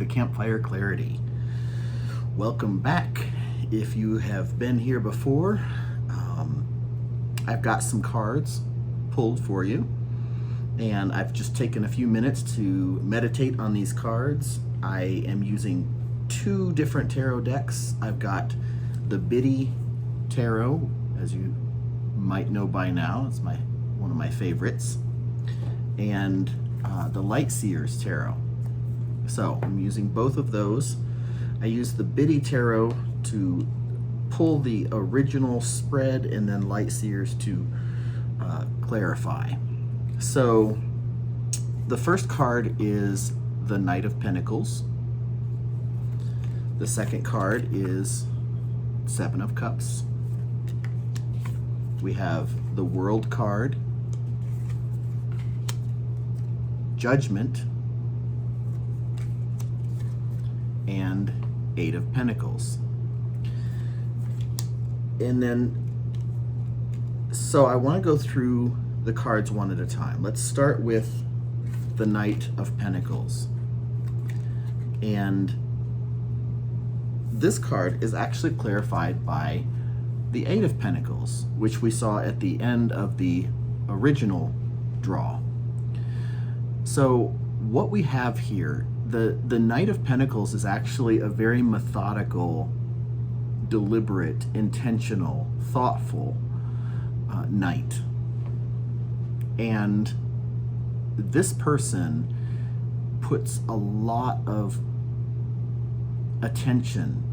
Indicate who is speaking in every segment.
Speaker 1: Campfire Clarity. Welcome back. If you have been here before, I've got some cards pulled for you, and I've just taken a few minutes to meditate on these cards. I am using two different tarot decks. I've got the Biddy Tarot, as you might know by now. It's one of my favorites, and the Light Seers Tarot. So I'm using both of those. I use the Biddy Tarot to pull the original spread, and then Light Seers to clarify. So the first card is the Knight of Pentacles. The second card is Seven of Cups. We have the World card, Judgment, and Eight of Pentacles. And then, so I want to go through the cards one at a time. Let's start with the Knight of Pentacles. And this card is actually clarified by the Eight of Pentacles, which we saw at the end of the original draw. So what we have here, the Knight of Pentacles is actually a very methodical, deliberate, intentional, thoughtful knight. And this person puts a lot of attention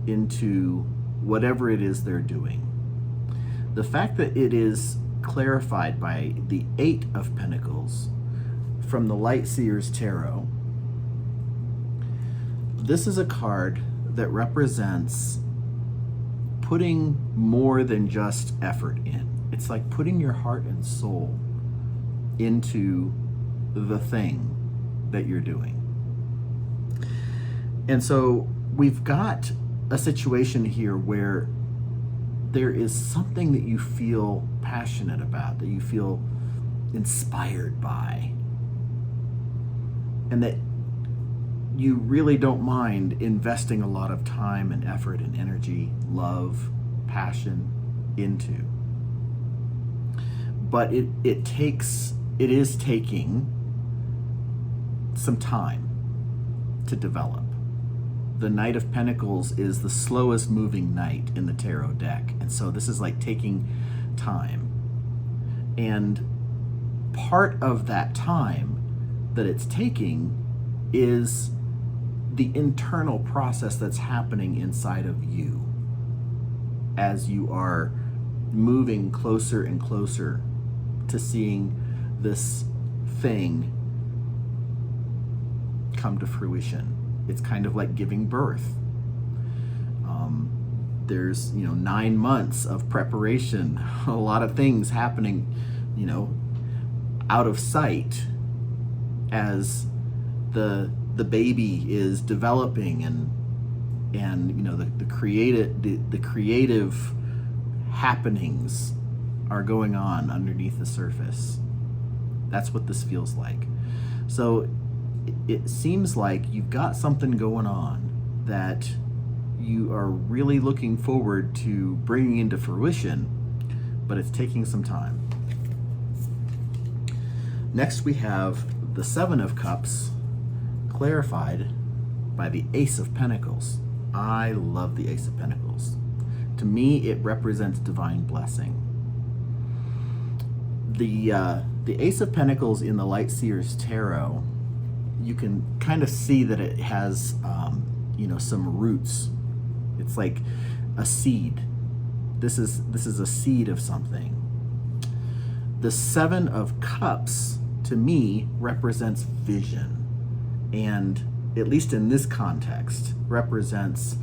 Speaker 1: into whatever it is they're doing. The fact that it is clarified by the Eight of Pentacles from the Light Seers Tarot, this is a card that represents putting more than just effort in. It's like putting your heart and soul into the thing that you're doing. And so we've got a situation here where there is something that you feel passionate about, that you feel inspired by, and that you really don't mind investing a lot of time and effort and energy, love, passion into. But it is taking some time to develop. The Knight of Pentacles is the slowest moving knight in the tarot deck, and so this is like taking time. And part of that time that it's taking is the internal process that's happening inside of you as you are moving closer and closer to seeing this thing come to fruition. It's kind of like giving birth. There's 9 months of preparation, a lot of things happening, out of sight as the baby is developing, and the creative happenings are going on underneath the surface. That's what this feels like. So it seems like you've got something going on that you are really looking forward to bringing into fruition, but it's taking some time. Next we have the Seven of Cups, clarified by the Ace of Pentacles. I love the Ace of Pentacles. To me, it represents divine blessing. The Ace of Pentacles in the Light Seers Tarot, you can kind of see that it has some roots. It's like a seed. This is a seed of something. The Seven of Cups, to me, represents vision, and at least in this context, represents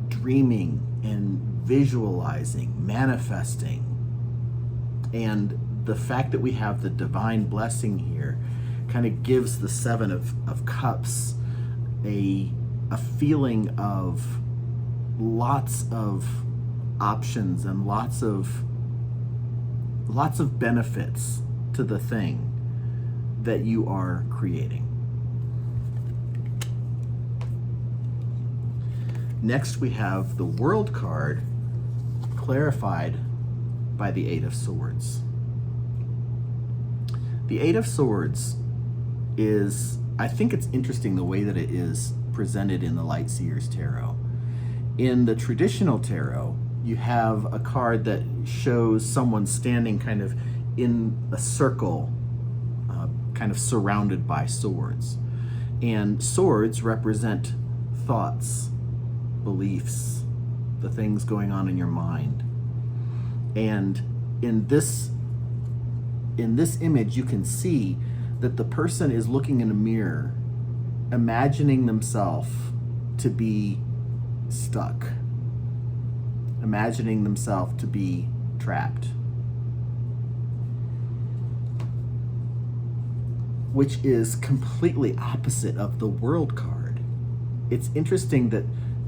Speaker 1: dreaming and visualizing, manifesting. And the fact that we have the divine blessing here kind of gives the Seven of Cups a feeling of lots of options and lots of benefits to the thing that you are creating. Next, we have the World card, clarified by the Eight of Swords. The Eight of Swords is, I think it's interesting the way that it is presented in the Light Seers Tarot. In the traditional tarot, you have a card that shows someone standing kind of in a circle, kind of surrounded by swords. And swords represent thoughts, beliefs, the things going on in your mind. And in this image, you can see that the person is looking in a mirror, imagining themselves to be stuck, imagining themselves to be trapped, which is completely opposite of the World card. It's interesting that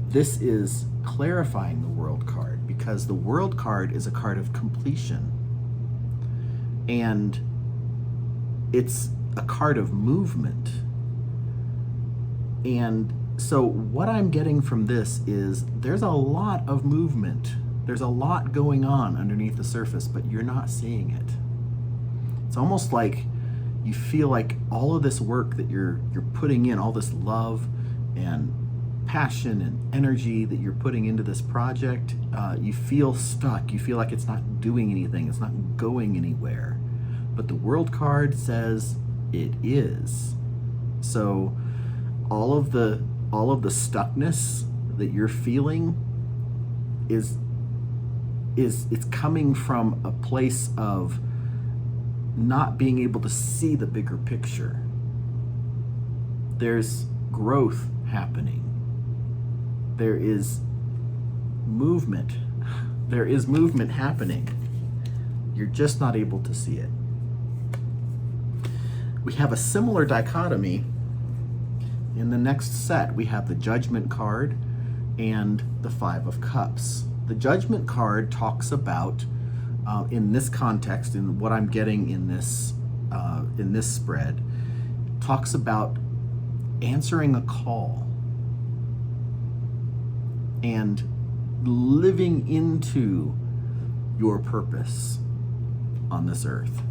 Speaker 1: this is clarifying the World card, because the World card is a card of completion, and it's a card of movement. And so what I'm getting from this is there's a lot of movement. There's a lot going on underneath the surface, but you're not seeing it. It's almost like you feel like all of this work that you're putting in, all this love and passion and energy that you're putting into this project, you feel stuck. You feel like it's not doing anything. It's not going anywhere. But the World card says it is. So all of the stuckness that you're feeling is it's coming from a place of not being able to see the bigger picture. There's growth happening. There is movement. There is movement happening. You're just not able to see it. We have a similar dichotomy in the next set. We have the Judgment card and the Five of Cups. The Judgment card talks about, in this context, in what I'm getting in this spread, talks about answering a call and living into your purpose on this earth.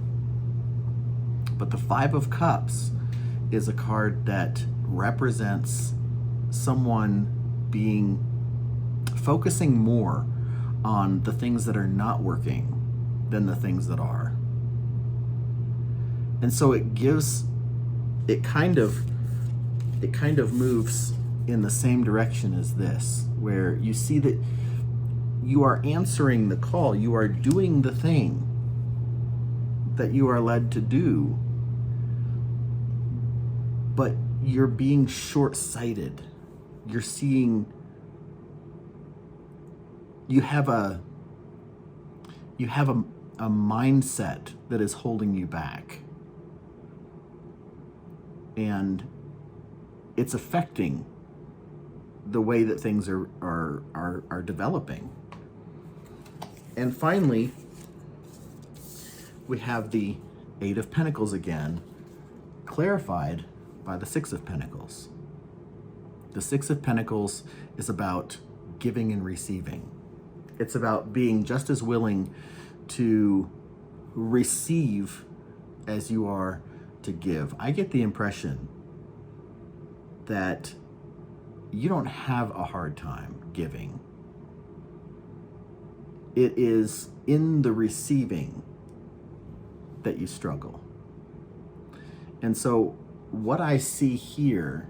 Speaker 1: But the Five of Cups is a card that represents someone focusing more on the things that are not working than the things that are. And so it kind of moves in the same direction as this, where you see that you are answering the call, you are doing the thing that you are led to do, but you're being short-sighted. You're seeing, you have a mindset that is holding you back, and it's affecting the way that things are developing. And finally, we have the Eight of Pentacles again, clarified by the Six of Pentacles. The Six of Pentacles is about giving and receiving. It's about being just as willing to receive as you are to give. I get the impression that you don't have a hard time giving. It is in the receiving that you struggle. And so what I see here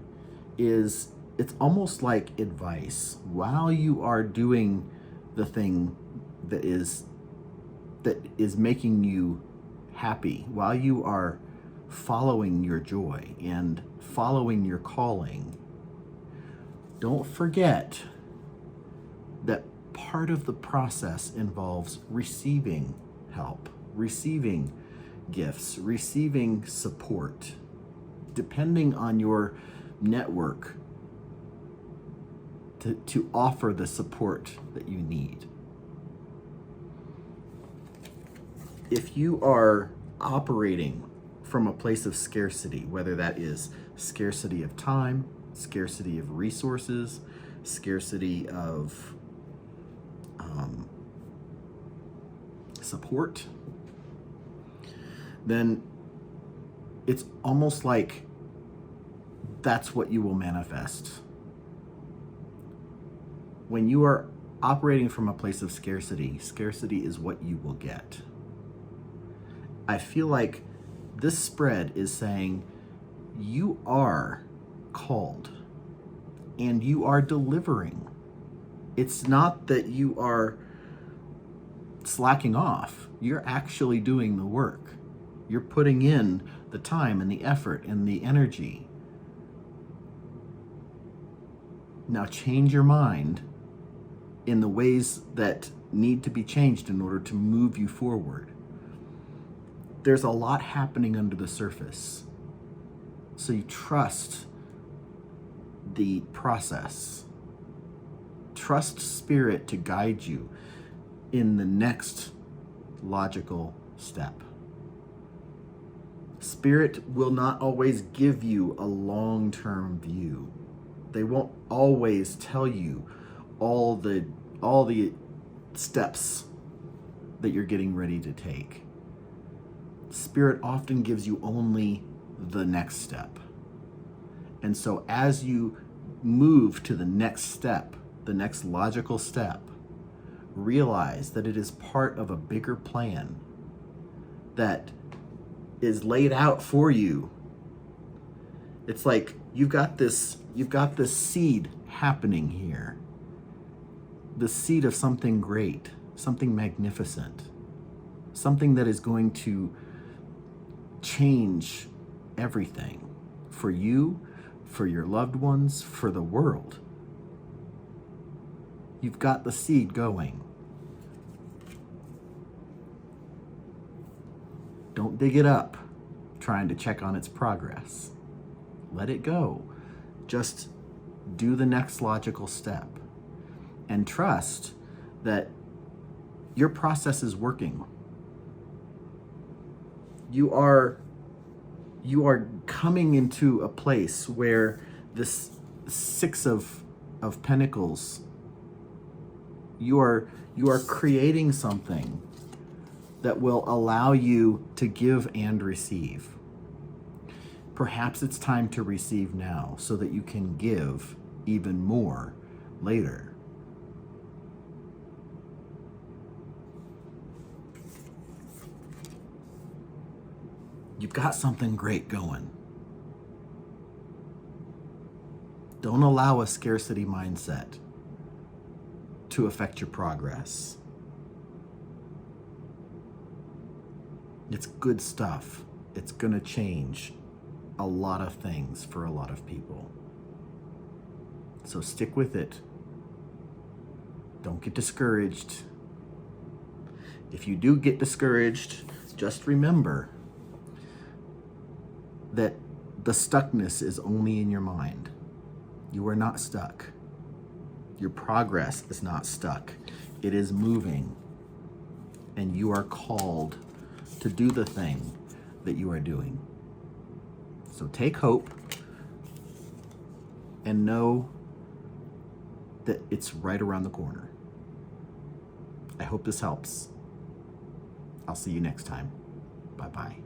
Speaker 1: is it's almost like advice. While you are doing the thing that is making you happy, while you are following your joy and following your calling, don't forget that part of the process involves receiving help, receiving gifts, receiving support, depending on your network to offer the support that you need. If you are operating from a place of scarcity, whether that is scarcity of time, scarcity of resources, scarcity of support, then it's almost like that's what you will manifest. When you are operating from a place of scarcity, scarcity is what you will get. I feel like this spread is saying you are called and you are delivering. It's not that you are slacking off. You're actually doing the work. You're putting in the time and the effort and the energy. Now change your mind in the ways that need to be changed in order to move you forward. There's a lot happening under the surface. So you trust the process. Trust Spirit to guide you in the next logical step. Spirit will not always give you a long-term view. They won't always tell you all the steps that you're getting ready to take. Spirit often gives you only the next step. And so as you move to the next step, the next logical step, realize that it is part of a bigger plan that is laid out for you. It's like you've got this seed happening here. The seed of something great, something magnificent, something that is going to change everything for you, for your loved ones, for the world. You've got the seed going. Don't dig it up trying to check on its progress. Let it go. Just do the next logical step and trust that your process is working. You are coming into a place where this Six of Pentacles, you are creating something that will allow you to give and receive. Perhaps it's time to receive now so that you can give even more later. You've got something great going. Don't allow a scarcity mindset to affect your progress. It's good stuff. It's going to change a lot of things for a lot of people. So stick with it. Don't get discouraged. If you do get discouraged, just remember that the stuckness is only in your mind. You are not stuck. Your progress is not stuck. It is moving. And you are called to do the thing that you are doing. So take hope and know that it's right around the corner. I hope this helps. I'll see you next time. Bye-bye.